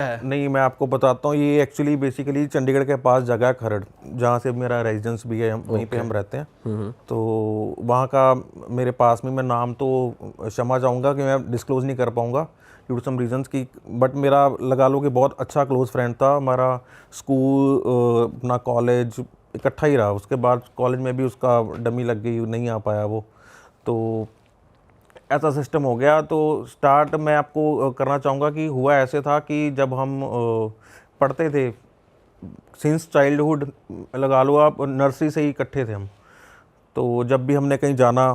है? नहीं, मैं आपको बताता हूँ, ये एक्चुअली बेसिकली चंडीगढ़ के पास जगह है खरड़, जहाँ से मेरा रेजिडेंस भी है, वहीं पे हम रहते हैं। तो वहाँ का मेरे पास में, मैं नाम तो क्षमा चाहूँगा कि मैं डिस्क्लोज़ नहीं कर पाऊँगा ड्यू टू सम रीजंस की, बट मेरा लगा लो कि बहुत अच्छा क्लोज फ्रेंड था। हमारा स्कूल, अपना कॉलेज इकट्ठा ही रहा। उसके बाद कॉलेज में भी उसका डमी लग गई, नहीं आ पाया वो, तो ऐसा सिस्टम हो गया। तो स्टार्ट मैं आपको करना चाहूँगा कि हुआ ऐसे था कि जब हम पढ़ते थे, सिंस चाइल्डहुड लगा लो आप, नर्सरी से ही इकट्ठे थे हम। तो जब भी हमने कहीं जाना,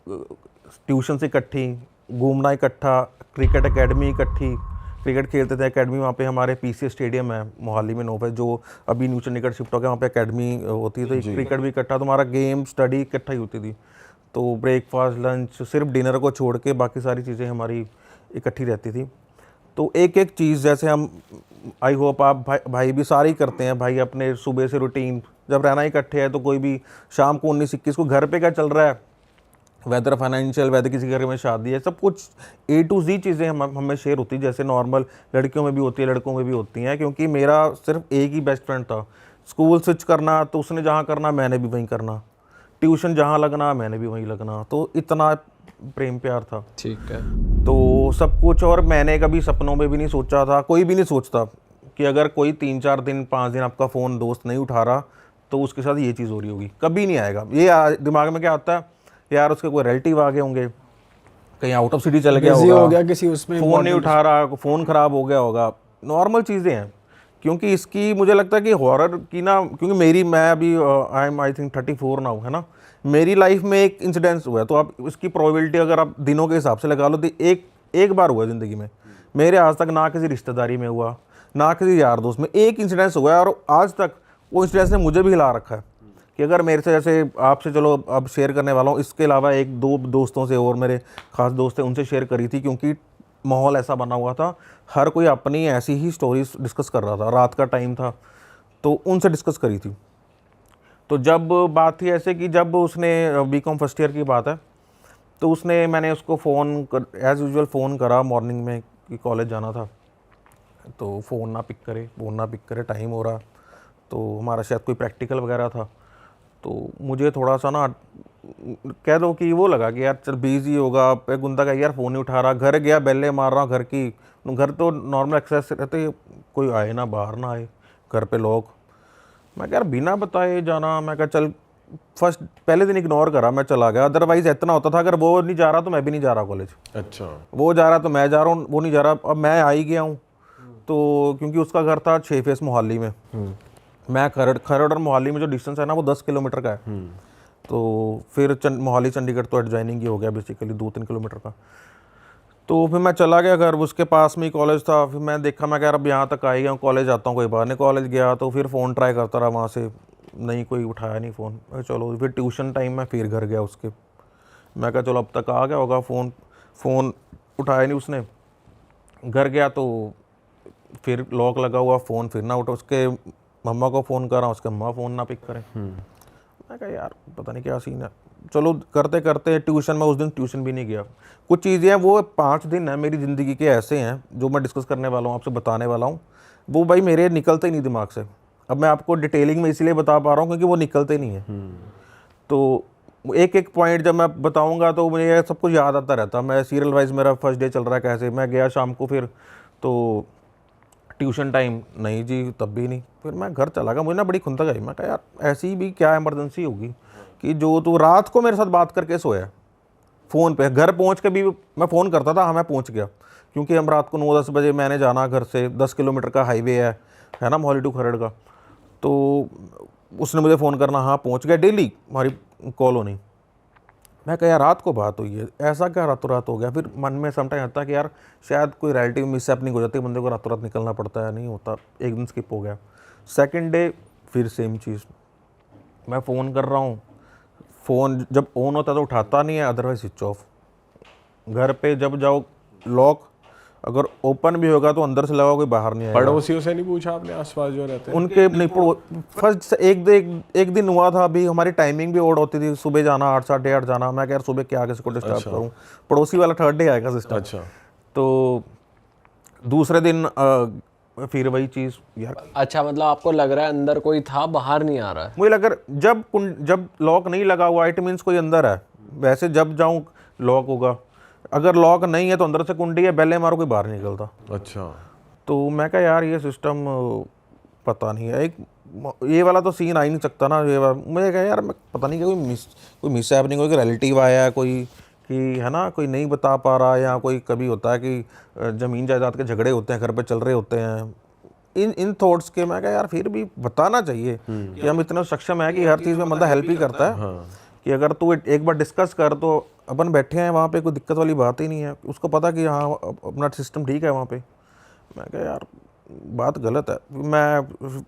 ट्यूशन से इकट्ठी, घूमना इकट्ठा, क्रिकेट एकेडमी इकट्ठी, क्रिकेट खेलते थे एकेडमी। वहाँ पे हमारे पीसी स्टेडियम है मोहाली में, नोवे, जो अभी न्यू चंडीगढ़ शिफ्ट हो गया, वहाँ पे एकेडमी होती है, तो क्रिकेट भी इकट्ठा, तो हमारा गेम स्टडी इकट्ठा ही होती थी। तो ब्रेकफास्ट, लंच, सिर्फ डिनर को छोड़ के बाकी सारी चीज़ें हमारी इकट्ठी रहती थी। तो एक एक चीज़, जैसे हम, आई होप आप भाई भी सारे ही करते हैं भाई, अपने सुबह से रूटीन, जब रहना इकट्ठे है तो कोई भी शाम को 19-21 को घर पे क्या चल रहा है, वेदर, फाइनेंशियल, वेदर, किसी घर में शादी है, सब कुछ A to Z चीज़ें हमें शेयर होती है, जैसे नॉर्मल लड़कियों में भी होती है, लड़कों में भी होती हैं। क्योंकि मेरा सिर्फ एक ही बेस्ट फ्रेंड था। स्कूल स्विच करना तो उसने जहाँ करना मैंने भी वहीं करना, ट्यूशन जहाँ लगना मैंने भी वहीं लगना, तो इतना प्रेम प्यार था। ठीक है। तो सब कुछ, और मैंने कभी सपनों में भी नहीं सोचा था, कोई भी नहीं सोचता कि अगर कोई 3-4 दिन 5 दिन आपका फ़ोन दोस्त नहीं उठा रहा तो उसके साथ ये चीज़ हो रही होगी, कभी नहीं आएगा। ये दिमाग में क्या आता है, यार उसके कोई रिलेटिव आ गए होंगे, कहीं आउट ऑफ सिटी चल गया बिजी होगा, हो गया किसी उसमें, फ़ोन नहीं उठा रहा, फ़ोन ख़राब हो गया होगा, नॉर्मल चीज़ें हैं। क्योंकि इसकी मुझे लगता है कि हॉरर की ना, क्योंकि मैं अभी आई थिंक 34 नाउ, है ना, मेरी लाइफ में एक इंसिडेंस हुआ है, तो आप इसकी प्रोबेबिलिटी अगर आप दिनों के हिसाब से लगा लो, तो एक बार हुआ ज़िंदगी में। मेरे आज तक ना किसी रिश्तेदारी में हुआ, ना किसी यार दोस्त में, एक इंसिडेंस हुआ है, और आज तक वो इंसिडेंस ने मुझे भी हिला रखा है। कि अगर मेरे से, जैसे आपसे चलो अब शेयर करने वाला हूँ, इसके अलावा 1-2 दोस्तों से और मेरे खास दोस्त थे, उनसे शेयर करी थी, क्योंकि माहौल ऐसा बना हुआ था, हर कोई अपनी ऐसी ही स्टोरीज डिस्कस कर रहा था, रात का टाइम था, तो उनसे डिस्कस करी थी। तो जब बात थी ऐसे कि जब उसने, बीकॉम फर्स्ट ईयर की बात है, तो मैंने उसको फ़ोन एज़ यूजुअल फ़ोन करा मॉर्निंग में कि कॉलेज जाना था, तो फ़ोन ना पिक करे, टाइम हो रहा, तो हमारा शायद कोई प्रैक्टिकल वगैरह था। तो मुझे थोड़ा सा ना, कह दो कि वो लगा कि यार चल बिजी होगा, गुंदा का यार फ़ोन नहीं उठा रहा, घर गया, बेल्ले मार रहा घर की, घर तो नॉर्मल एक्सेस रहते, कोई आए ना, बाहर ना आए, घर पे लोग। मैं कह यार बिना बताए जाना, मैं कहा चल, फर्स्ट पहले दिन इग्नोर करा, मैं चला गया। अदरवाइज इतना होता था, अगर वो नहीं जा रहा तो मैं भी नहीं जा रहा कॉलेज, अच्छा, वो जा रहा तो मैं जा रहा हूँ, वो नहीं जा रहा, अब मैं आ ही गया हूँ। तो क्योंकि उसका घर था 6 फेस मोहाली में, मैं खरड़ और मोहाली में जो डिस्टेंस है ना, वो 10 किलोमीटर का है। तो फिर मोहाली चंडीगढ़ तो एडजॉइनिंग ही हो गया बेसिकली, 2-3 किलोमीटर का। तो फिर मैं चला गया घर, उसके पास में ही कॉलेज था। फिर मैं देखा, मैं कह रहा अब यहाँ तक आ ही गया हूँ, कॉलेज आता हूँ, कोई बात नहीं। कॉलेज गया तो फिर फ़ोन ट्राई करता रहा वहाँ से, नहीं, कोई उठाया नहीं फ़ोन। चलो फिर ट्यूशन टाइम में फिर घर गया उसके, मैं कहा चलो अब तक आ गया होगा, फ़ोन उठाया नहीं उसने। घर गया तो फिर लॉक लगा हुआ, फ़ोन फिर ना उठा, उसके मम्मा को फ़ोन कर रहा हूँ, उसके मम्मा फ़ोन ना पिक करें। मैं कहा यार पता नहीं क्या सीन है। चलो करते करते ट्यूशन में, उस दिन ट्यूशन भी नहीं गया। कुछ चीज़ें हैं, वो 5 दिन हैं मेरी ज़िंदगी के ऐसे हैं जो मैं डिस्कस करने वाला हूँ, आपसे बताने वाला हूँ, वो भाई मेरे निकलते ही नहीं दिमाग से। अब मैं आपको डिटेलिंग में इसलिए बता पा रहा हूँ क्योंकि वो निकलते नहीं हैं। तो एक एक पॉइंट जब मैं बताऊँगा तो मुझे सब कुछ याद आता रहता। मैं सीरियल वाइज, मेरा फर्स्ट डे चल रहा है कैसे, मैं गया शाम को, फिर तो ट्यूशन टाइम नहीं जी, तब भी नहीं। फिर मैं घर चला गया, मुझे ना बड़ी खुंदक आई। मैं कहा यार ऐसी भी क्या इमरजेंसी होगी कि जो तू रात को मेरे साथ बात करके सोया फ़ोन पे। घर पहुंच के भी मैं फ़ोन करता था, हाँ मैं पहुंच गया, क्योंकि हम रात को 9-10 बजे मैंने जाना घर से, 10 किलोमीटर का हाईवे है ना मोहाली टू खरड़ का। तो उसने मुझे फ़ोन करना, हाँ पहुँच गया, डेली हमारी कॉल होनी। मैं कहा यार रात को बात हुई है, ऐसा क्या रातों रात हो गया। फिर मन में समटाइम आता है कि यार शायद कोई रिलेटिव मिसहैपनिंग हो जाती है, बंदे को रातों रात निकलना पड़ता है, नहीं होता, एक दिन स्किप हो गया। सेकंड डे फिर सेम चीज़, मैं फ़ोन कर रहा हूँ, फ़ोन जब ऑन होता है तो उठाता नहीं है, अदरवाइज स्विच ऑफ। घर पे जब जाओ लॉक, अगर ओपन भी होगा तो अंदर से लगा, कोई बाहर नहीं आएगा। पड़ोसियों से नहीं पूछा आपने आसपास जो रहते हैं? उनके नहीं, फर्स्ट एक दिन हुआ था, अभी हमारी टाइमिंग भी ओड होती थी, सुबह जाना 8, 8:30 जाना। मैं कह यार सुबह क्या किसी को डिस्टर्ब करूं, पड़ोसी वाला थर्ड डे आएगा सिस्टम। अच्छा। तो दूसरे दिन फिर वही चीज़ यार, अच्छा, मतलब आपको लग रहा है अंदर कोई था, बाहर नहीं आ रहा है। मुझे लग रहा जब लॉक नहीं लगा हुआ इट मीन्स कोई अंदर है। वैसे जब जाऊँ लॉक होगा, अगर लॉक नहीं है तो अंदर से कुंडी है, बेले मारो कोई बाहर नहीं निकलता। अच्छा। तो मैं कहा यार ये सिस्टम पता नहीं है, एक ये वाला तो सीन आ ही नहीं सकता ना। ये वाला मुझे कहा यार मैं पता नहीं कि कोई मिस हैपनिंग, कोई रिलेटिव आया है कोई, कि है ना, कोई नहीं बता पा रहा, या कोई कभी होता है कि ज़मीन जायदाद के झगड़े होते हैं, घर पे चल रहे होते हैं, इन थॉट्स के। मैं कहा यार फिर भी बताना चाहिए कि हम इतना सक्षम है कि हर चीज़ में बंदा हेल्प ही करता है। कि अगर तू एक बार डिस्कस कर तो अपन बैठे हैं वहाँ पे, कोई दिक्कत वाली बात ही नहीं है, उसको पता कि हाँ अपना सिस्टम ठीक है वहाँ पे। मैं कहा यार बात गलत है। मैं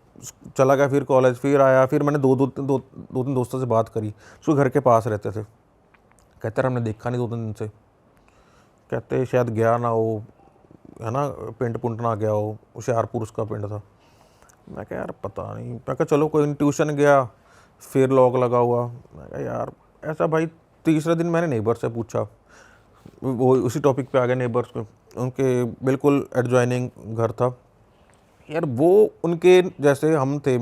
चला गया फिर कॉलेज, फिर आया, फिर मैंने दो तीन दोस्तों से बात करी, उसके घर के पास रहते थे। कहते रहे हमने देखा नहीं 2-3 दिन से, कहते शायद गया ना हो, है ना, पिंड पुंड ना गया हो, होशियारपुर उसका पिंड था। मैं कहा यार पता नहीं। मैं कहा चलो कोई ट्यूशन गया, फिर लॉक लगा हुआ। मैं कहा यार ऐसा। भाई तीसरे दिन मैंने नेबर से पूछा, वो उसी टॉपिक पे आ गए नेबर्स पे, उनके बिल्कुल एडजॉइनिंग घर था यार। वो उनके जैसे हम थे,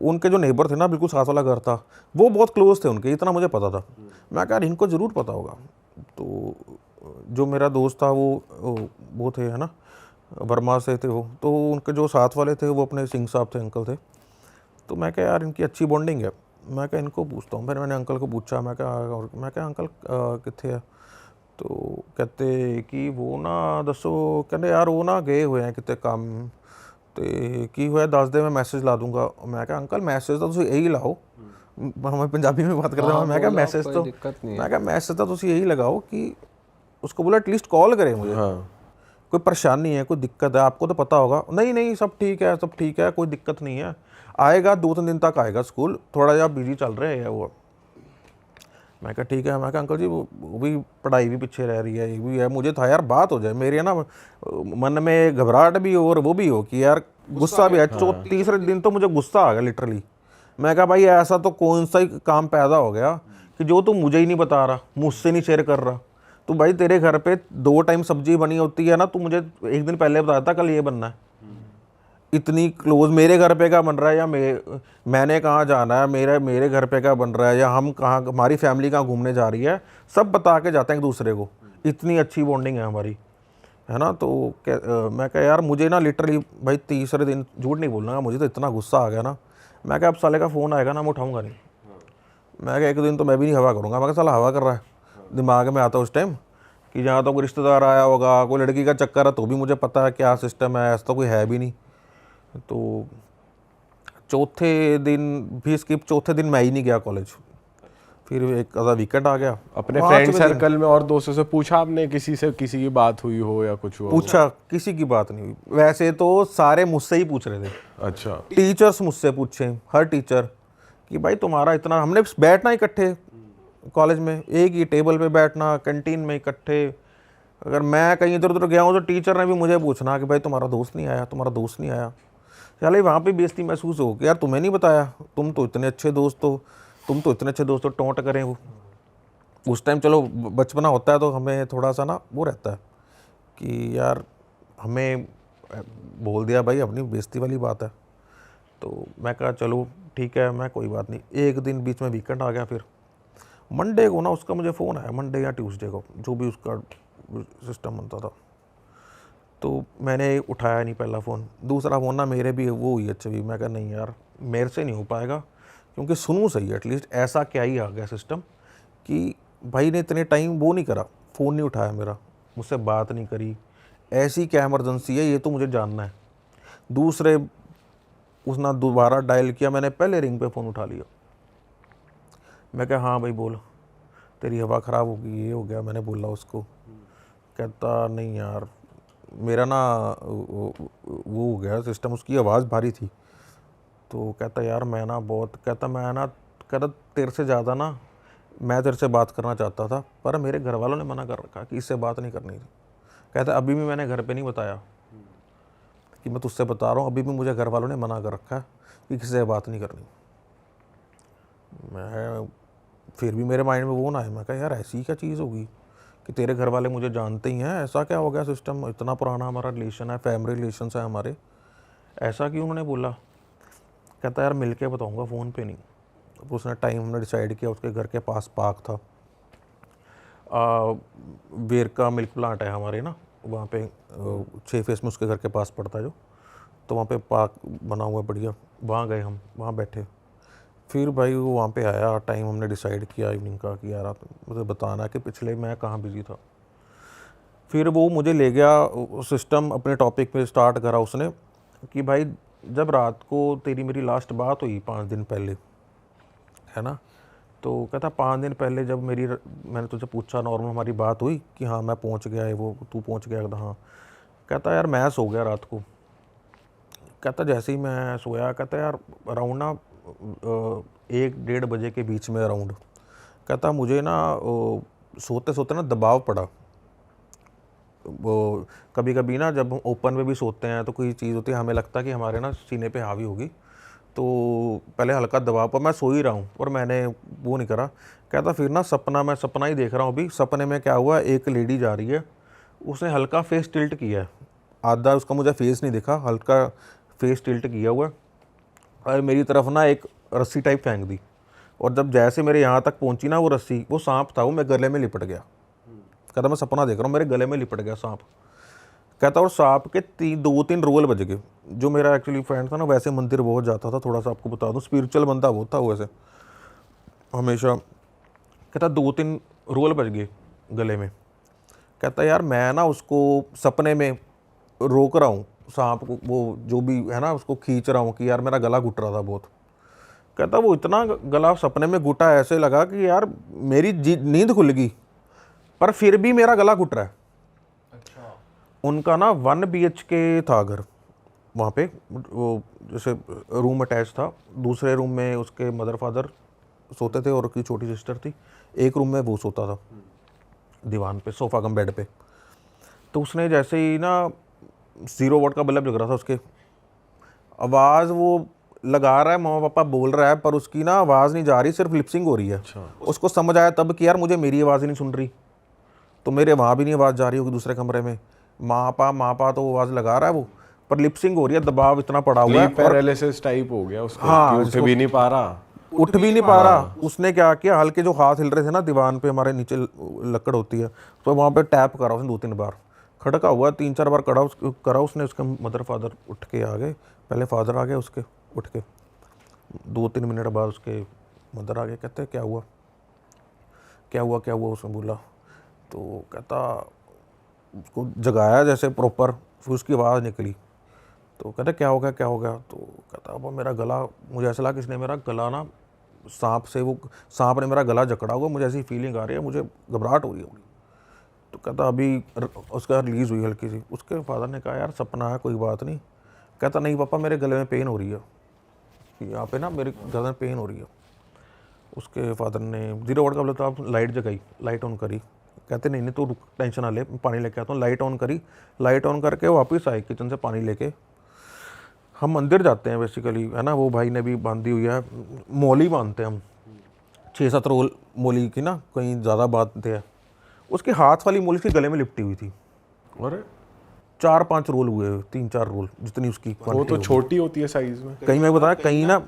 उनके जो नेबर थे ना बिल्कुल साथ वाला घर था, वो बहुत क्लोज थे उनके, इतना मुझे पता था। मैं कहा इनको ज़रूर पता होगा। तो जो मेरा दोस्त था वो थे, है ना, वर्मा से थे वो, तो उनके जो साथ वाले थे वो अपने सिंह साहब थे, अंकल थे। तो मैं कहा यार इनकी अच्छी बॉन्डिंग है, मैं कहा इनको पूछता हूँ। फिर मैंने अंकल को पूछा, मैं कहा अंकल कितने है? तो कहते कि वो ना दसो, कहते यार वो ना गए हुए हैं कितने काम ਤੇ ਕੀ ਹੋਇਆ ਦੱਸ ਦੇ, मैं मैसेज ला दूंगा। मैं कहा अंकल मैसेज तो ਤੁਸੀਂ यही लाओ, हमें पंजाबी में बात करते हैं। मैं कहा मैसेज तो, मैं कहा मैसेज तो ਤੁਸੀਂ यही लगाओ कि उसको बोला एटलीस्ट कॉल करे मुझे। कोई परेशानी है, कोई दिक्कत है, आपको तो पता होगा। नहीं नहीं सब ठीक है, सब ठीक है, कोई दिक्कत नहीं है, आएगा 2-3 दिन तक आएगा स्कूल, थोड़ा जा बिजी चल रहे हैं वो। मैं कहा ठीक है। मैं कहा अंकल जी वो भी पढ़ाई भी पीछे रह रही है, ये भी है। मुझे था यार बात हो जाए, मेरे ना मन में घबराहट भी हो और वो भी हो कि यार गुस्सा भी है। तीसरे दिन तो मुझे गुस्सा आ गया लिटरली। मैं कहा भाई ऐसा तो कौन सा ही काम पैदा हो गया कि जो तू मुझे ही नहीं बता रहा, मुझसे नहीं शेयर कर रहा। तो भाई तेरे घर पे 2 टाइम सब्जी बनी होती है ना, तू मुझे एक दिन पहले बताया था कल ये बनना है। इतनी क्लोज मेरे घर पे क्या बन रहा है, या मैंने कहाँ जाना है, मेरे घर पे क्या बन रहा है, या हम कहाँ, हमारी फैमिली कहाँ घूमने जा रही है, सब बता के जाते हैं एक दूसरे को। इतनी अच्छी बॉन्डिंग है हमारी, है ना। तो मैं कहा यार मुझे ना लिटरली भाई तीसरे दिन, झूठ नहीं बोलना, मुझे तो इतना गुस्सा आ गया ना। मैं कहा अब साले का फ़ोन आएगा ना मैं उठाऊँगा नहीं। मैं कहा एक दिन तो मैं भी नहीं हवा करूँगा। मैं कहा साला हवा कर रहा है, दिमाग में आता उस टाइम कि जहाँ तो कोई रिश्तेदार आया होगा, कोई लड़की का चक्कर है, तो भी मुझे पता है क्या सिस्टम है, ऐसा तो कोई है भी नहीं। तो चौथे दिन भी स्किप, चौथे दिन मैं ही नहीं गया कॉलेज। फिर एक आधा वीकेंड आ गया। अपने फ्रेंड सर्कल में और दोस्तों से पूछा आपने, किसी से किसी की बात हुई हो या कुछ हुआ? पूछा, किसी की बात नहीं हुई। वैसे तो सारे मुझसे ही पूछ रहे थे। अच्छा। टीचर्स मुझसे पूछे, हर टीचर, कि भाई तुम्हारा इतना, हमने बैठना इकट्ठे कॉलेज में, एक ही टेबल पे बैठना, कैंटीन में इकट्ठे। अगर मैं कहीं इधर उधर गया हूँ तो टीचर ने भी मुझे पूछना कि भाई तुम्हारा दोस्त नहीं आया, तुम्हारा दोस्त नहीं आया। चले वहाँ पे बेइज्जती महसूस हो कि यार तुम्हें नहीं बताया, तुम तो इतने अच्छे दोस्त हो, टोंट करें वो। उस टाइम चलो बचपना होता है तो हमें थोड़ा सा ना वो रहता है कि यार हमें बोल दिया भाई, अपनी बेइज्जती वाली बात है। तो मैं कहा चलो ठीक है, मैं कोई बात नहीं। एक दिन बीच में वीकेंड आ गया, फिर मंडे को ना उसका मुझे फ़ोन आया, मंडे या ट्यूसडे को, जो भी उसका सिस्टम बनता था। तो मैंने उठाया नहीं पहला फ़ोन, दूसरा फ़ोन ना मेरे भी वो हुई अच्छा भी। मैं कहा नहीं यार मेरे से नहीं हो पाएगा, क्योंकि सुनूँ सही एटलीस्ट, ऐसा क्या ही आ गया सिस्टम कि भाई ने इतने टाइम वो नहीं करा, फ़ोन नहीं उठाया मेरा, मुझसे बात नहीं करी, ऐसी क्या इमरजेंसी है ये तो मुझे जानना है। दूसरे उसने दोबारा डायल किया, मैंने पहले रिंग पे फ़ोन उठा लिया। मैं कहा हाँ भाई बोल, तेरी हवा ख़राब होगी, ये हो गया, मैंने बोला उसको। कहता नहीं यार मेरा ना वो हो गया सिस्टम, उसकी आवाज़ भारी थी। तो कहता यार मैं ना बहुत, कहता तेरे से ज़्यादा ना मैं तेरे से बात करना चाहता था, पर मेरे घर वालों ने मना कर रखा कि इससे बात नहीं करनी थी। कहता अभी भी मैंने घर पे नहीं बताया कि मैं तुझसे बता रहा हूँ, अभी भी मुझे घर वालों ने मना कर रखा है कि किसी से बात नहीं करनी। मैं फिर भी मेरे माइंड में वो ना है, मैं कहा यार ऐसी क्या चीज़ होगी कि तेरे घर वाले मुझे जानते ही हैं, ऐसा क्या हो गया सिस्टम, इतना पुराना हमारा रिलेशन है, फैमिली रिलेशन है हमारे, ऐसा क्यों उन्होंने बोला? कहता यार मिल के बताऊँगा, फ़ोन पे नहीं। तो उसने टाइम हमने डिसाइड किया, उसके घर के पास पार्क था, वेर का मिल्क प्लांट है हमारे ना वहाँ पे, 6 फेस में उसके घर के पास पड़ता है जो, तो वहाँ पे पार्क बना हुआ है बढ़िया, वहाँ गए हम, वहाँ बैठे। फिर भाई वो वहाँ पे आया, टाइम हमने डिसाइड किया इवनिंग का कि यार आप मुझे बताना कि पिछले मैं कहाँ बिजी था। फिर वो मुझे ले गया सिस्टम, अपने टॉपिक पे स्टार्ट करा उसने कि भाई जब रात को तेरी मेरी लास्ट बात हुई 5 दिन पहले, है ना, तो कहता 5 दिन पहले जब मैंने तुझे पूछा, नॉर्मल हमारी बात हुई कि हाँ मैं पहुँच गया है, वो तू पहुँच गया? कहता हाँ। कहता यार मैं सो गया रात को। कहता जैसे ही मैं सोया, कहता यार अराउंड ना 1-1:30 बजे के बीच में अराउंड, कहता मुझे ना सोते सोते ना दबाव पड़ा। वो कभी कभी ना जब हम ओपन में भी सोते हैं तो कोई चीज़ होती है, हमें लगता है कि हमारे ना सीने पे हावी होगी, तो पहले हल्का दबाव, पर मैं सो ही रहा हूँ और मैंने वो नहीं करा। कहता फिर ना मैं सपना ही देख रहा हूँ अभी। सपने में क्या हुआ, एक लेडी जा रही है, उसने हल्का फेस टिल्ट किया है, आधा उसका मुझे फेस नहीं दिखा, हल्का फेस टिल्ट किया हुआ है, और मेरी तरफ ना एक रस्सी टाइप फेंक दी, और जब जैसे मेरे यहाँ तक पहुँची ना वो रस्सी, वो सांप था, वो मेरे गले में लिपट गया। कहता मैं सपना देख रहा हूँ, मेरे गले में लिपट गया सांप। कहता और सांप के 2-3 रोल बज गए। जो मेरा एक्चुअली फ्रेंड था ना, वैसे मंदिर बहुत जाता था, थोड़ा सा आपको बता दूं, स्पिरिचुअल बंदा बहुत था वैसे हमेशा। कहता 2-3 रोल बज गए गले में। कहता यार मैं ना उसको सपने में रोक रहा हूँ सांप को, वो जो भी है ना उसको खींच रहा हूँ कि यार मेरा गला घुट रहा था बहुत। कहता वो इतना गला सपने में घुटा, ऐसे लगा कि यार मेरी नींद खुल गई, पर फिर भी मेरा गला घुट रहा है। अच्छा। उनका ना 1 BHK था घर वहाँ पे, वो जैसे रूम अटैच था, दूसरे रूम में उसके मदर फादर सोते थे और उसकी छोटी सिस्टर थी, एक रूम में वो सोता था दीवान पे, सोफा कम बेड पे। तो उसने जैसे ही ना 0 वाट का बल्ब जग रहा था, उसके आवाज़ वो लगा रहा है, मम्मा पापा बोल रहा है, पर उसकी ना आवाज़ नहीं जा रही, सिर्फ लिपसिंग हो रही है। अच्छा। उसको समझ आया तब कि यार मुझे मेरी आवाज़ ही नहीं सुन रही, तो मेरे वहाँ भी नहीं आवाज़ जा रही होगी दूसरे कमरे में, माँ पा तो आवाज़ लगा रहा है वो, पर लिपसिंग हो रही है, दबाव इतना पड़ा हुआ है। स्लीप पैरालिसिस टाइप हो गया उसको, हाँ, कि उठ भी नहीं पा रहा। उठ भी नहीं पा रहा। उसने क्या किया, हल्के जो हाथ हिल रहे थे ना दीवान पे, हमारे नीचे लकड़ होती है, तो वहाँ पे टैप करा उसने 2-3 बार, खड़का हुआ 3-4 बार करा उसने। उसके मदर फादर उठ के आ गए, पहले फादर आ गए उसके उठ के, 2-3 मिनट बाद उसके मदर आ गए। कहते क्या हुआ क्या हुआ क्या हुआ, उसने बोला। तो कहता उसको जगाया जैसे प्रॉपर, फिर उसकी आवाज़ निकली, तो कहता क्या हो गया क्या हो गया। तो कहता अब मेरा गला, मुझे ऐसा लगा किसने मेरा गला ना सांप ने मेरा गला जकड़ा हुआ, मुझे ऐसी फीलिंग आ रही है, मुझे घबराहट हो रही है। तो कहता अभी उसका रिलीज़ हुई हल्की सी। उसके फादर ने कहा यार सपना है, कोई बात नहीं। कहता नहीं पापा मेरे गले में पेन हो रही है, यहाँ पे ना मेरे गले में पेन हो रही है। उसके फादर ने 0 वाट का बोला, तो आप लाइट जगाई, लाइट ऑन करी। कहते नहीं नहीं, तो रुक, टेंशन ना ले, पानी लेके आता हूँ। लाइट ऑन करी, लाइट ऑन करके वापस आए किचन से पानी लेके। हम मंदिर जाते हैं बेसिकली, है ना, वो भाई ने भी बांधी हुई है, मोली बांधते हैं हम, 6-7 रोल मोली की ना, कहीं ज़्यादा बांधते हैं। उसके हाथ वाली मोली उसके गले में लिपटी हुई थी, अरे 4-5 रोल हुए, 3-4 रोल जितनी उसकी वो क्वांटिटी तो होगी। छोटी होती है साइज में। कहीं मैं बताया, कहीं ना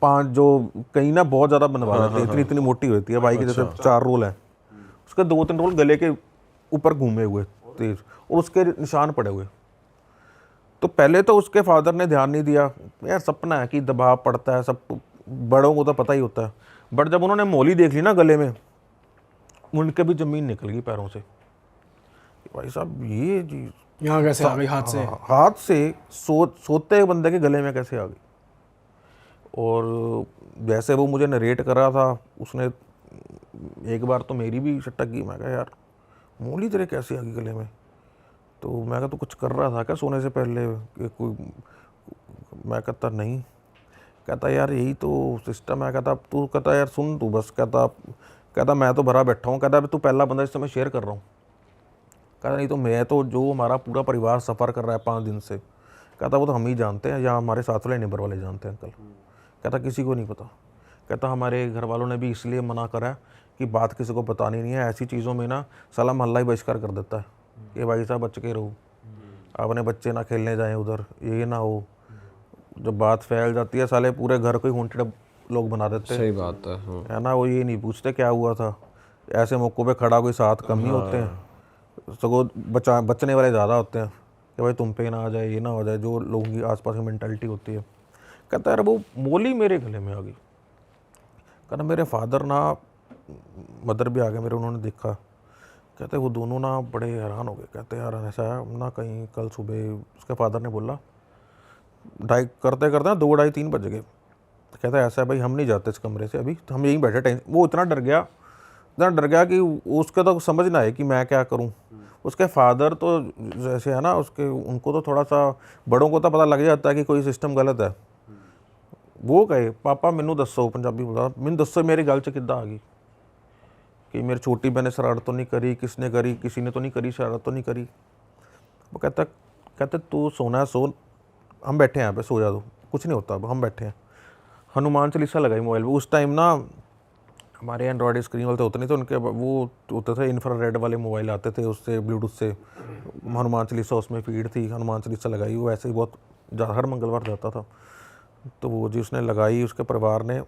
5, जो कहीं ना बहुत ज़्यादा बनवा देते हैं, इतनी मोटी होती है भाई की, जैसे 4 रोल हैं, उसके 2-3 रोल गले के ऊपर घूमे हुए तेज, और उसके निशान पड़े हुए। तो पहले तो उसके फादर ने ध्यान नहीं दिया, यार सपना है कि दबाव पड़ता है, सब बड़ों को तो पता ही होता है। बट जब उन्होंने मोली देख ली ना गले में, उनके भी ज़मीन निकल गई पैरों से। भाई साहब ये जी यहाँ कैसे आ गई हाथ से? हाथ से सोते बंदे के गले में कैसे आ गई। और जैसे वो मुझे नरेट कर रहा था, उसने एक बार तो मेरी भी सटक गई। मैं कहा यार मोली तेरे कैसे आ गई गले में? तो मैं कहा तू कुछ कर रहा था क्या सोने से पहले कि कोई? मैं कहता नहीं। कहता यार यही तो सिस्टम है। कहता तू, कहता यार सुन तू बस, कहता मैं तो भरा बैठा हूँ। कहता तू पहला बंदा जिससे मैं शेयर कर रहा हूँ। कहता नहीं तो मैं तो, जो हमारा पूरा परिवार सफ़र कर रहा है 5 दिन से, कहता वो तो हम ही जानते हैं, या हमारे साथ वाले नेबर वाले जानते हैं अंकल। कहता किसी को नहीं पता। कहता हमारे घर वालों ने भी इसलिए मना करा है कि बात किसी को बतानी नहीं है, ऐसी चीज़ों में ना साला मोहल्ला ही बहिष्कार कर देता है कि भाई साहब बच के रहो, अपने बच्चे ना खेलने जाएं उधर, ये ना हो, जब बात फैल जाती है साले पूरे घर को ही हॉन्टेड लोग बना देते हैं, सही बात है। हाँ। है ना। वो ये नहीं पूछते क्या हुआ था, ऐसे मौक़ों पे खड़ा कोई साथ कम ही होते हैं, सगों बचने वाले ज़्यादा होते हैं कि भाई तुम पे ना आ जाए, ये ना हो जाए, जो लोगों की आसपास की मेंटालिटी होती है। कहता है यार वो मोली मेरे गले में आ गई। कहना मेरे फादर ना, मदर भी आ गए मेरे, उन्होंने देखा। कहते वो दोनों ना बड़े हैरान हो गए। कहते यार ऐसा है ना, कहीं कल सुबह उसके फादर ने बोला ढाई करते करते ना 2 ढाई 3 बज गए। कहता है ऐसा है भाई, हम नहीं जाते इस कमरे से, अभी तो हम यहीं बैठे। वो इतना डर गया कि उसके तो समझ ना आए कि मैं क्या करूं। उसके फादर तो जैसे है ना, उसके उनको तो थोड़ा सा, बड़ों को तो पता लग जाता है कि कोई सिस्टम गलत है। वो कहे पापा मैनू दसो, पंजाबी बोला, मैनू दसो मेरी गल च किद्दां आ गई कि मेरी छोटी बहन ने शरारत तो नहीं करी, किसने करी, किसी ने तो नहीं करी, शरारत तो नहीं करी। वो कहते तू सोना है सो, हम बैठे हैं यहाँ पे, सो जा, दो कुछ नहीं होता, अब हम बैठे हैं। हनुमान चालीसा लगाई मोबाइल पे। उस टाइम ना हमारे एंड्रॉयड स्क्रीन वाले तो होते नहीं थे, उनके वो होते थे इंफ्रारेड वाले मोबाइल आते थे, उससे ब्लूटूथ से हनुमान चालीसा उसमें फीड थी। हनुमान चालीसा लगाई, वो ऐसे ही बहुत हर मंगलवार जाता था। तो वो जी उसने लगाई, उसके परिवार ने,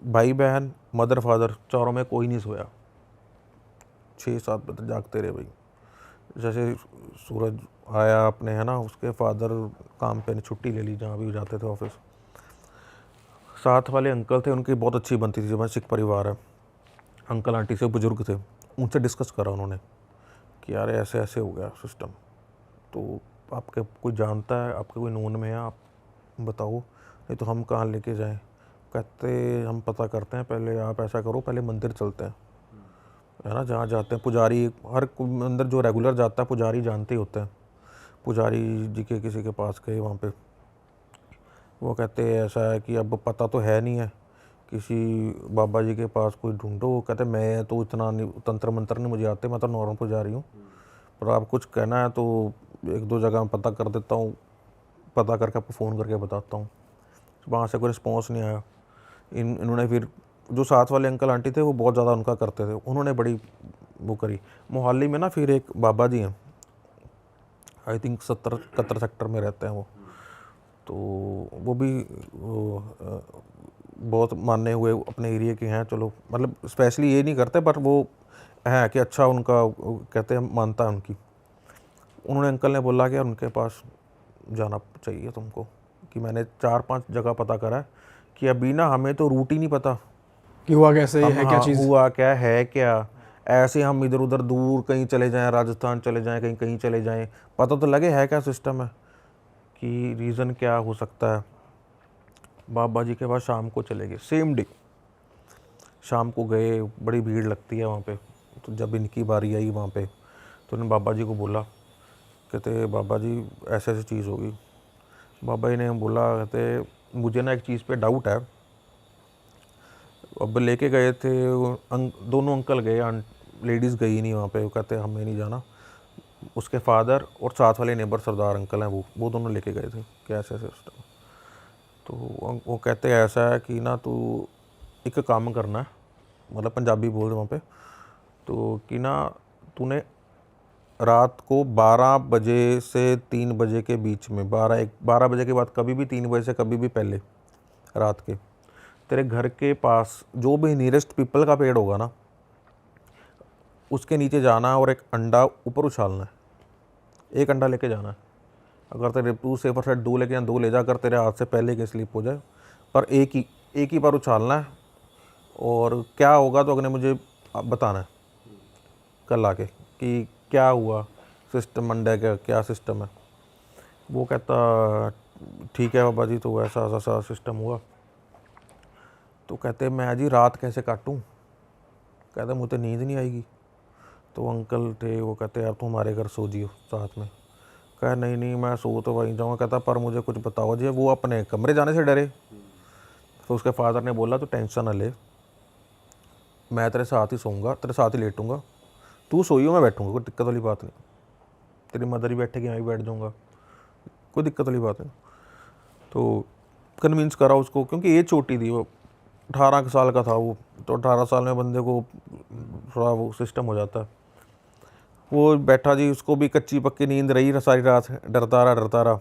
भाई बहन मदर फादर चारों में कोई नहीं सोया, 6-7 बजे जागते रहे भाई। जैसे सूरज आया अपने, है ना, उसके फादर काम पे छुट्टी ले ली, जहाँ भी जाते थे ऑफिस। साथ वाले अंकल थे, उनकी बहुत अच्छी बनती थी, जब सिख परिवार है, अंकल आंटी से बुजुर्ग थे, उनसे डिस्कस करा उन्होंने कि यार ऐसे ऐसे हो गया सिस्टम, तो आपके कोई जानता है, आपके कोई नोन में है, आप बताओ, नहीं तो हम कहाँ लेके जाएं। कहते हम पता करते हैं, पहले आप ऐसा करो, पहले मंदिर चलते हैं, है ना, जहाँ जाते हैं पुजारी, हर अंदर जो रेगुलर जाता है पुजारी जानते ही होते हैं। पुजारी जी के किसी के पास गए वहाँ पे, वो कहते हैं ऐसा है कि अब पता तो है नहीं है, किसी बाबा जी के पास कोई ढूंढो। वो कहते मैं तो इतना नहीं, तंत्र मंत्र नहीं मुझे आते, मैं तो नॉर्मल पुजारी हूँ, पर आप कुछ कहना है तो 1-2 जगह पता कर देता हूँ, पता करके आपको फ़ोन करके बताता हूँ। वहाँ से कोई रिस्पॉन्स नहीं आया। इन्होंने फिर, जो साथ वाले अंकल आंटी थे वो बहुत ज़्यादा उनका करते थे, उन्होंने बड़ी वो करी। मोहाली में ना फिर एक बाबा जी हैं, आई थिंक 70-71 सेक्टर में रहते हैं वो, तो वो भी बहुत माने हुए अपने एरिया के हैं। चलो मतलब स्पेशली ये नहीं करते, पर वो है कि अच्छा उनका कहते हैं मानता है उनकी। उन्होंने अंकल ने बोला कि यार उनके पास जाना चाहिए तुमको, कि मैंने 4-5 जगह पता करा है कि अभी ना हमें तो रूट ही नहीं पता कि हुआ कैसे हम, है क्या चीज़। हुआ क्या है क्या। ऐसे हम इधर उधर दूर कहीं चले जाएं, राजस्थान चले जाएं, कहीं कहीं चले जाएं, पता तो लगे है क्या सिस्टम है, कि रीज़न क्या हो सकता है। बाबा जी के पास शाम को चले गए, सेम डे शाम को गए, बड़ी भीड़ लगती है वहाँ पे। तो जब इनकी बारी आई वहाँ पे, तो उन्होंने बाबा जी को बोला, कहते बाबा जी ऐसे ऐसी चीज़ होगी। बाबा जी ने बोला, कहते मुझे ना एक चीज़ पे डाउट है। अब लेके गए थे दोनों अंकल गए, लेडीज़ गई नहीं वहाँ पे। वो कहते हमें नहीं जाना। उसके फादर और साथ वाले नेबर सरदार अंकल हैं, वो दोनों लेके गए थे कि ऐसे ऐसे सिस्टम। तो वो कहते हैं ऐसा है कि ना तू एक काम करना है, मतलब पंजाबी बोल रहे वहाँ पे, तो कि ना तूने रात को 12 बजे से 3 बजे के बीच में, 12 बजे के बाद कभी भी, 3 बजे से कभी भी पहले रात के, तेरे घर के पास जो भी नियरेस्ट पीपल का पेड़ होगा ना, उसके नीचे जाना है और एक अंडा ऊपर उछालना है। एक अंडा लेके जाना है। अगर तेरे तू सेफर साइड 2 लेके जाए, 2 ले जा, अगर तेरे हाथ से पहले के स्लिप हो जाए, पर एक ही बार उछालना है। और क्या होगा तो अगले मुझे बताना है कल आके कि क्या हुआ, सिस्टम अंडे का क्या सिस्टम है। वो कहता ठीक है बाबा जी, तो ऐसा ऐसा सिस्टम हुआ। तो कहते मैं जी रात कैसे काटूं। कहते मुझे नींद नहीं आएगी। तो अंकल थे, वो कहते यार तुम हमारे घर सो जियो साथ में। कहा नहीं नहीं मैं सो तो वहीं जाऊँगा। कहता पर मुझे कुछ बताओ जी। वो अपने कमरे जाने से डरे। तो उसके फादर ने बोला तो टेंशन ना ले, मैं तेरे साथ ही सोऊंगा, तेरे साथ ही लेटूंगा, तू सोइयो मैं बैठूंगा, कोई दिक्कत वाली बात नहीं। तेरी मदर ही बैठेगी, मैं भी बैठ जाऊँगा, कोई दिक्कत वाली बात नहीं। तो कन्विंस करा उसको, क्योंकि एज छोटी थी, वो 18 साल का था वो। तो 18 साल में बंदे को थोड़ा वो सिस्टम हो जाता है। वो बैठा जी, उसको भी कच्ची पक्की नींद रही सारी रात, डरता रहा।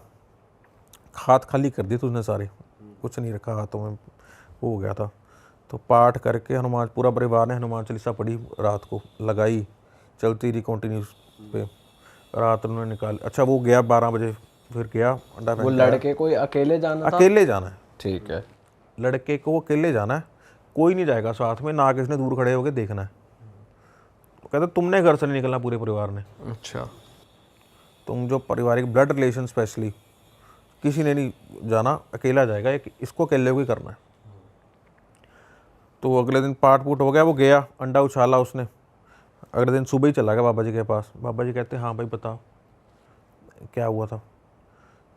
हाथ खाली कर दिए उसने सारे, कुछ नहीं रखा हाथों में, वो हो गया था। तो पाठ करके हनुमान, पूरा परिवार ने हनुमान चालीसा पढ़ी, रात को लगाई, चलती रही कंटिन्यूस पे, रात उन्होंने निकाल। अच्छा वो गया 12 बजे, फिर गया अंडा वो फेंक आया। लड़के कोई अकेले जाना था? अकेले जाना है, ठीक है। लड़के को अकेले जाना है, कोई नहीं जाएगा साथ में, ना किसी ने दूर खड़े होकर देखना है। कहते तुमने घर से नहीं निकलना, पूरे परिवार ने। अच्छा। तुम जो पारिवारिक ब्लड रिलेशन स्पेशली किसी ने नहीं जाना, अकेला जाएगा, इसको अकेले को ही करना है। तो अगले दिन पाठ पूट हो गया, वो गया, अंडा उछाला उसने, अगले दिन सुबह ही चला गया बाबा जी के पास। बाबा जी कहते हाँ भाई बता क्या हुआ था।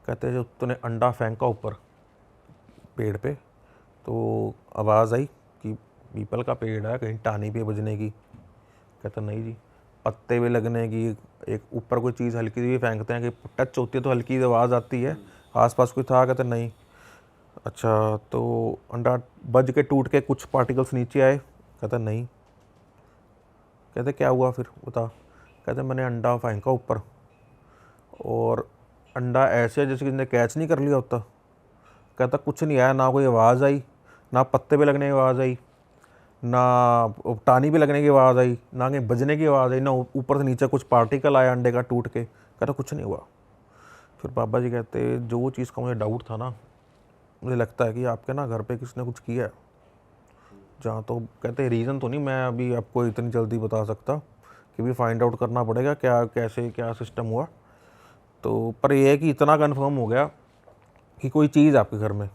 कहते जो तूने अंडा फेंका ऊपर पेड़ पे, तो आवाज़ आई कि पीपल का पेड़ है, कहीं टानी पे बजने की। कहता नहीं जी, पत्ते पे लगने की, एक ऊपर कोई चीज़ हल्की सी भी फेंकते हैं कि टच होती है तो हल्की आवाज़ आती है, आसपास कोई था? कहते नहीं। अच्छा तो अंडा बज के टूट के कुछ पार्टिकल्स नीचे आए? कहता नहीं। कहते क्या हुआ फिर बता? कहते मैंने अंडा फेंका ऊपर और अंडा ऐसे जैसे किसी ने कैच नहीं कर लिया होता। कहता कुछ नहीं आया, ना कोई आवाज़ आई, ना पत्ते पे लगने की आवाज़ आई, ना टानी पे लगने की आवाज़ आई, ना कहीं बजने की आवाज़ आई, ना ऊपर से नीचे कुछ पार्टिकल आया अंडे का टूट के। कहता कुछ नहीं हुआ। फिर बाबा जी कहते जो चीज़ का मुझे डाउट था ना, मुझे लगता है कि आपके ना घर पे किसी ने कुछ किया है। जहाँ तो कहते रीज़न तो नहीं मैं अभी आपको इतनी जल्दी बता सकता, कि भी फाइंड आउट करना पड़ेगा क्या कैसे क्या सिस्टम हुआ। तो पर यह है कि इतना कंफर्म हो गया कि कोई चीज़ आपके घर में,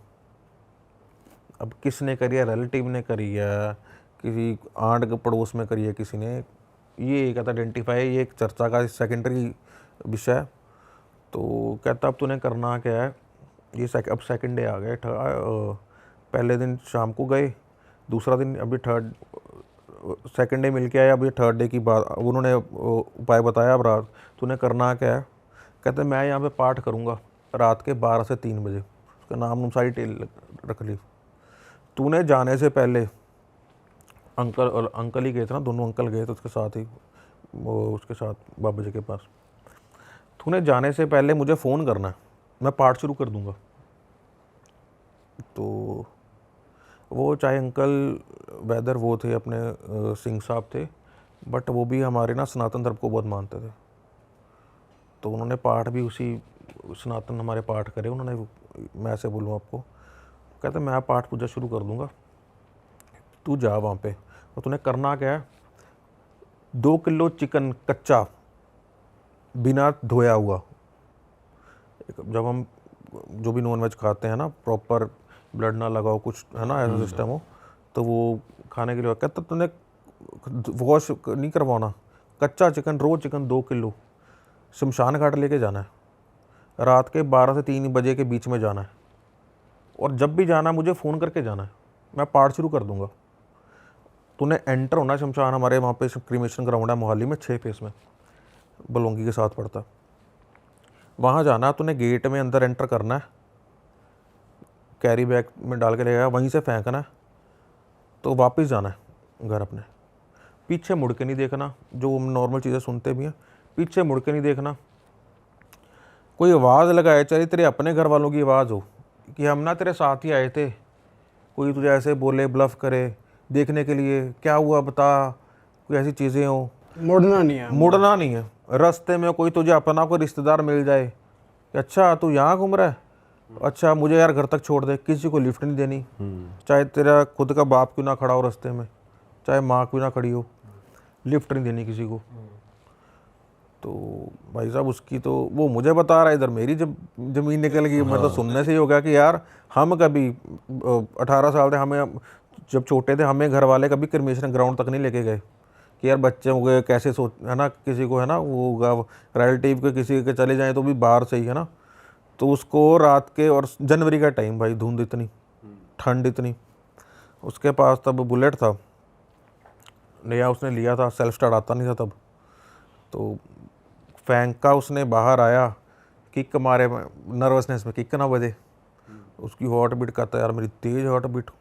अब किसने करी है, रिलेटिव ने करी है, किसी आंट के पड़ोस में करी है किसी ने, ये कहता आइडेंटिफाई, ये एक चर्चा का सेकेंडरी विषय है। तो कहता अब तूने करना क्या है, ये अब सेकंड डे आ गए, पहले दिन शाम को गए, दूसरा दिन अभी सेकंड डे मिल के आया, अभी थर्ड डे की बात उन्होंने उपाय बताया। अब रात तूने करना क्या है? कहते मैं यहाँ पे पाठ करूँगा रात के 12 से 3 बजे। उसका नाम सारी टेल रख ली। तूने जाने से पहले अंकल ही गए थे ना, दोनों अंकल गए थे उसके साथ ही, वो उसके साथ बाबा जी के पास। तूने जाने से पहले मुझे फ़ोन करना है, मैं पाठ शुरू कर दूँगा। तो वो चाहे अंकल वेदर वो थे अपने सिंह साहब थे, बट वो भी हमारे ना सनातन धर्म को बहुत मानते थे। तो उन्होंने पाठ भी उसी सनातन हमारे पाठ करे उन्होंने। मैं ऐसे बोलूँ आपको, कहते मैं पाठ पूजा शुरू कर दूँगा, तू जा वहाँ पे। और तूने करना क्या है, 2 किलो चिकन कच्चा बिना धोया हुआ, जब हम जो भी नॉनवेज खाते हैं ना, प्रॉपर ब्लड ना लगाओ कुछ है ना ऐसा सिस्टम हो, तो वो खाने के लिए कहता तूने वॉश नहीं करवाना, कच्चा चिकन रो चिकन 2 किलो शमशान घाट लेके जाना है, रात के 12 से 3 बजे के बीच में जाना है, और जब भी जाना है मुझे फ़ोन करके जाना है, मैं पाठ शुरू कर दूंगा। तूने एंटर होना है शमशान, हमारे वहाँ पे क्रीमेशन ग्राउंड है मोहाली में 6 फेस में, बलोंगी के साथ पड़ता है, वहाँ जाना है। तूने गेट में अंदर एंटर करना है, कैरी बैग में डाल के ले गया, वहीं से फेंकना है, तो वापस जाना है घर अपने, पीछे मुड़ के नहीं देखना, जो हम नॉर्मल चीज़ें सुनते भी हैं, पीछे मुड़ के नहीं देखना। कोई आवाज़ लगाए, चाहे तेरे अपने घर वालों की आवाज़ हो कि हम ना तेरे साथ ही आए थे, कोई तुझे ऐसे बोले ब्लफ करे देखने के लिए, क्या हुआ बता, कोई ऐसी चीज़ें हो, मुड़ना नहीं है। मुड़ना नहीं है। रास्ते में कोई तुझे अपना कोई रिश्तेदार मिल जाए कि अच्छा तू यहाँ घूम रहा है, अच्छा मुझे यार घर तक छोड़ दे, किसी को लिफ्ट नहीं देनी, चाहे तेरा खुद का बाप क्यों ना खड़ा हो रास्ते में, चाहे माँ क्यों ना खड़ी हो, लिफ्ट नहीं देनी किसी को। तो भाई साहब उसकी तो वो मुझे बता रहा है, इधर मेरी जब ज़मीन निकल गई। मैं तो सुनने से ही हो गया कि यार हम कभी 18 साल थे, हमें जब छोटे थे हमें घर वाले कभी क्रिमेशन ग्राउंड तक नहीं लेके गए कि यार बच्चे हो गए कैसे सोच है ना, किसी को है ना वो रिलेटिव के किसी के चले जाएँ तो भी बाहर से ही है ना। तो उसको रात के, और जनवरी का टाइम भाई, धुंध इतनी, ठंड इतनी, उसके पास तब बुलेट था नया उसने लिया था, सेल्फ स्टार्ट आता नहीं था तब, तो फेंका उसने, बाहर आया, किक मारे, नर्वसनेस में किक ना बजे, उसकी हार्ट बीट कहता यार मेरी तेज़ हार्ट बीट,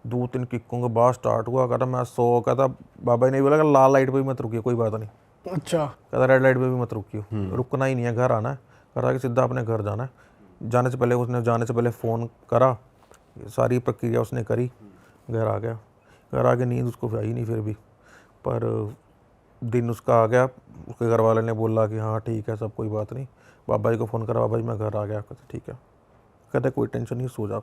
2-3 किकों के बाद स्टार्ट हुआ। कहता मैं 100, कहता बाबा ने बोला कि लाल लाइट पे भी मत रुकियो, कोई बात नहीं, अच्छा कहता रेड लाइट पे भी मत रुकियो, रुकना ही नहीं है, घर आना है, कहता कि सीधा अपने घर जाना है। जाने से पहले फ़ोन करा, सारी प्रक्रिया उसने करी, घर आ गया। घर आके नींद उसको आई नहीं फिर भी, पर दिन उसका आ गया। उसके घर वाले ने बोला कि हाँ ठीक है सब, कोई बात नहीं। बाबा जी को फ़ोन करा, बाबा जी मैं घर आ गया। कहते ठीक है, कहते कोई टेंशन नहीं, सो जा।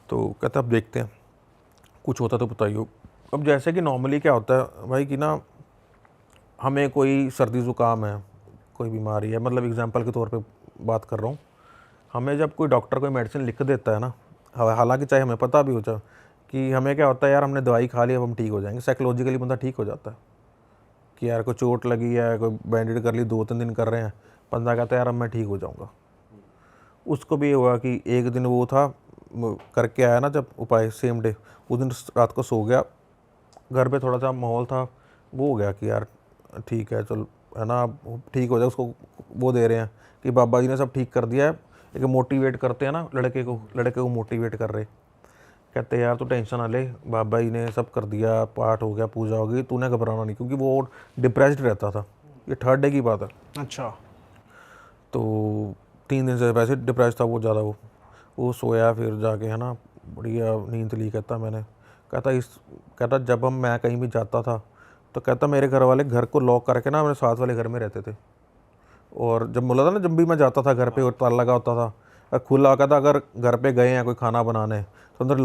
तो कहते अब देखते हैं, कुछ होता तो बताइए। अब जैसे कि नॉर्मली क्या होता है भाई कि ना, हमें कोई सर्दी ज़ुकाम है, कोई बीमारी है, मतलब एग्जांपल के तौर पे बात कर रहा हूँ, हमें जब कोई डॉक्टर कोई मेडिसिन लिख देता है ना, हालांकि चाहे हमें पता भी हो जाए कि हमें क्या होता है यार, हमने दवाई खा ली अब हम ठीक हो जाएंगे, साइकोलॉजिकली बंदा ठीक हो जाता है कि यार कोई चोट लगी है, कोई बैंडेड कर ली, 2-3 दिन कर रहे हैं, बंदा कहता है यार अब मैं ठीक हो जाऊँगा। उसको भी ये हुआ कि एक दिन वो था, करके आया ना जब उपाय सेम डे, उस दिन रात को सो गया। घर पे थोड़ा सा माहौल था, वो हो गया कि यार ठीक है चल, है ना, अब ठीक हो जाए। उसको वो दे रहे हैं कि बाबा जी ने सब ठीक कर दिया है, एक मोटिवेट करते हैं ना लड़के को मोटिवेट कर रहे। कहते हैं यार तू टेंशन ना ले, बाबा जी ने सब कर दिया, पाठ हो गया, पूजा हो गई, तूने घबराना नहीं। क्योंकि वो डिप्रेस्ड रहता था, ये 3rd डे की बात है। अच्छा। तो 3 दिन से वैसे डिप्रेस था वो ज़्यादा। वो सोया, फिर जाके है ना बढ़िया नींद ली। कहता जब मैं कहीं भी जाता था तो कहता मेरे घर वाले घर को लॉक करके ना मेरे साथ वाले घर में रहते थे। और जब बोला था ना, जब भी मैं जाता था घर पे और ताला लगा होता था, खुला कहता अगर घर पे गए हैं कोई खाना बनाने तो अंदर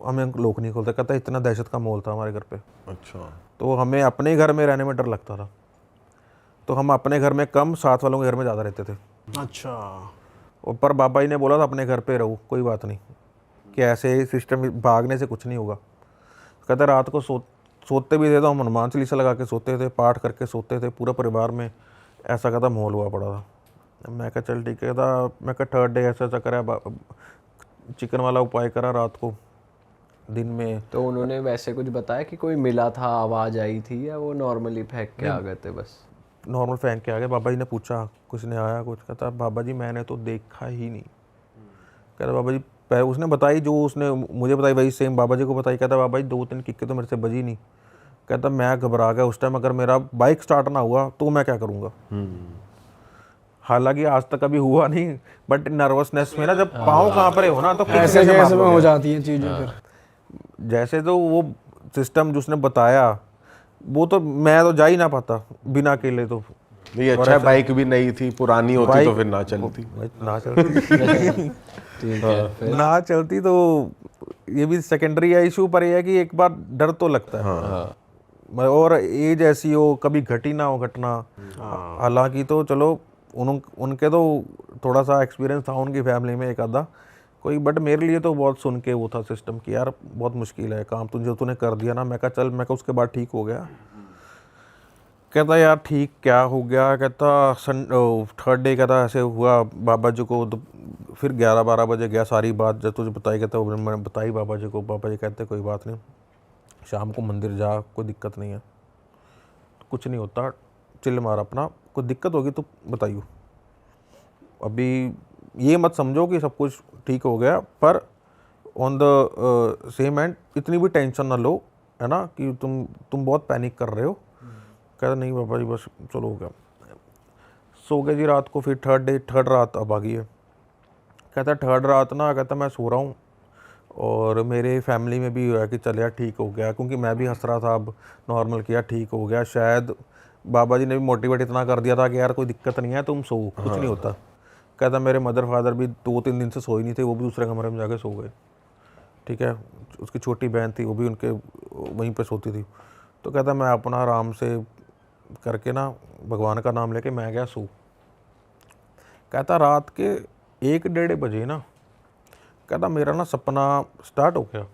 हमें लॉक नहीं खोलते। कहता इतना दहशत का माहौल था हमारे घर पे। अच्छा। तो हमें अपने घर में रहने में डर लगता था, तो हम अपने घर में कम, साथ वालों के घर में ज़्यादा रहते थे। अच्छा। और पर बाबा जी ने बोला था अपने घर पे रहो, कोई बात नहीं, कि ऐसे सिस्टम भागने से कुछ नहीं होगा। कहते रात को सोते भी थे तो हम हनुमान चालीसा लगा के सोते थे, पाठ करके सोते थे पूरा परिवार में। ऐसा कहता माहौल हुआ पड़ा था। मैं कहा चल ठीक है। मैं कहा 3rd डे ऐसा करा, चिकन वाला उपाय करा रात को, दिन में। तो उन्होंने वैसे कुछ बताया कि कोई मिला था, आवाज़ आई थी, या वो नॉर्मली फेंक के आ गए थे बस? नॉर्मल फैन के आ गए। बाबा जी ने पूछा कुछ ने आया कुछ? कहता बाबा जी मैंने तो देखा ही नहीं। कहता बाबा जी उसने बताई, जो उसने मुझे बताई वही सेम बाबा जी को बताई। कहता बाबा जी 2-3 किक्के तो मेरे से बजी नहीं। कहता मैं घबरा गया उस टाइम, अगर मेरा बाइक स्टार्ट ना हुआ तो मैं क्या करूँगा। हालांकि आज तक कभी हुआ नहीं, बट नर्वसनेस में ना जब पाँव कहाँ पर हो ना, तो ऐसे कैसे में हो जाती हैं चीज़ें फिर। जैसे तो वो सिस्टम जिसने बताया, वो तो मैं तो जा ही ना पाता बिना अकेले। तो नहीं, अच्छा है बाइक भी नहीं थी, पुरानी होती तो फिर ना चलती। ना चलती ठीक है। ना चलती तो ये भी सेकेंडरी है इशू, पर ये है कि एक बार डर तो लगता है। और एज ऐसी हो, कभी घटी ना हो घटना। हालांकि तो चलो उनके तो थोड़ा सा एक्सपीरियंस था उनकी फैमिली में एक आधा कोई, बट मेरे लिए तो बहुत सुन के वो था सिस्टम कि यार बहुत मुश्किल है काम, तूने कर दिया ना। मैं कहा चल, मैं कहा उसके बाद ठीक हो गया। कहता यार ठीक क्या हो गया? कहता 3rd डे कहता ऐसे हुआ बाबा जी को। तो फिर 11-12 बजे गया, सारी बात जब तुझे बताई, कहता वो मैंने बताई बाबा जी को। बाबा जी कहते कोई बात नहीं, शाम को मंदिर जा, कोई दिक्कत नहीं है, कुछ नहीं होता, चिल मार अपना, कोई दिक्कत होगी तो बताइयो। अभी ये मत समझो कि सब कुछ ठीक हो गया, पर ऑन द सेम एंड इतनी भी टेंशन ना लो, है ना, कि तुम बहुत पैनिक कर रहे हो। कहता नहीं बाबा जी बस चलो हो गया। सो गए जी रात को। फिर 3rd रात अब आ गई है। कहता 3rd रात ना, कहता मैं सो रहा हूँ और मेरे फैमिली में भी हुआ कि चल यार ठीक हो गया, क्योंकि मैं भी हंस रहा था। अब नॉर्मल किया, ठीक हो गया। शायद बाबा जी ने भी मोटिवेट इतना कर दिया था कि यार कोई दिक्कत नहीं है, तुम सो, कुछ नहीं होता। कहता मेरे मदर फादर भी 2-3 दिन से सो ही नहीं थे, वो भी दूसरे कमरे में जाके सो गए। ठीक है, उसकी छोटी बहन थी, वो भी उनके वहीं पे सोती थी। तो कहता मैं अपना आराम से करके ना भगवान का नाम लेके मैं गया सो। कहता रात के 1-1:30 बजे ना, कहता मेरा ना सपना स्टार्ट हो गया।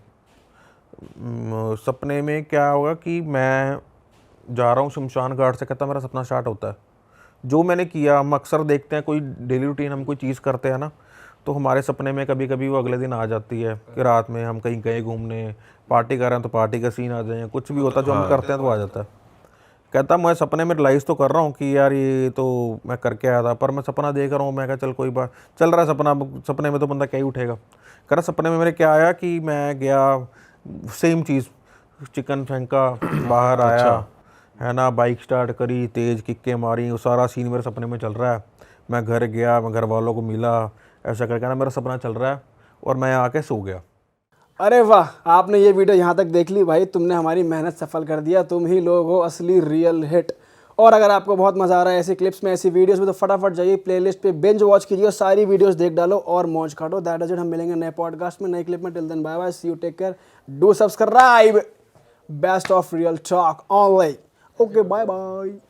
सपने में क्या होगा कि मैं जा रहा हूँ शमशान घाट से। कहता मेरा सपना स्टार्ट होता है, जो मैंने किया। हम अक्सर देखते हैं कोई डेली रूटीन, हम कोई चीज़ करते हैं ना, तो हमारे सपने में कभी कभी वो अगले दिन आ जाती है कि रात में हम कहीं गए घूमने, पार्टी कर रहे हैं तो पार्टी का सीन आ जाए, कुछ भी होता है जो हम करते हैं तो आ जाता है। कहता मैं सपने में रियलाइज़ तो कर रहा हूँ कि यार ये तो मैं करके आया था, पर मैं सपना देख रहा हूँ। मैं कहा चल कोई बात, चल रहा है सपना, सपने में तो बंदा क्या ही उठेगा। कह रहा सपने में मेरे क्या आया कि मैं गया, सेम चीज़, चिकन फेंका, बाहर आया, है ना, बाइक स्टार्ट करी, तेज़ किक्के मारी, वो सारा सीन मेरे सपने में चल रहा है। मैं घर गया, मैं घर वालों को मिला, ऐसा करके ना मेरा सपना चल रहा है और मैं आके सो गया। अरे वाह, आपने ये वीडियो यहाँ तक देख ली भाई, तुमने हमारी मेहनत सफल कर दिया। तुम ही लोग हो असली रियल हिट। और अगर आपको बहुत मज़ा आ रहा है ऐसी क्लिप्स में, ऐसी वीडियोस में, तो फटाफट जाइए प्लेलिस्ट पे बिंज वॉच कीजिए और सारी वीडियोस देख डालो और मौज काटो। That is it. हम मिलेंगे नए पॉडकास्ट में, नई क्लिप में। Till then bye bye, see you, take care, do subscribe. Best of real talk online. Okay, bye bye.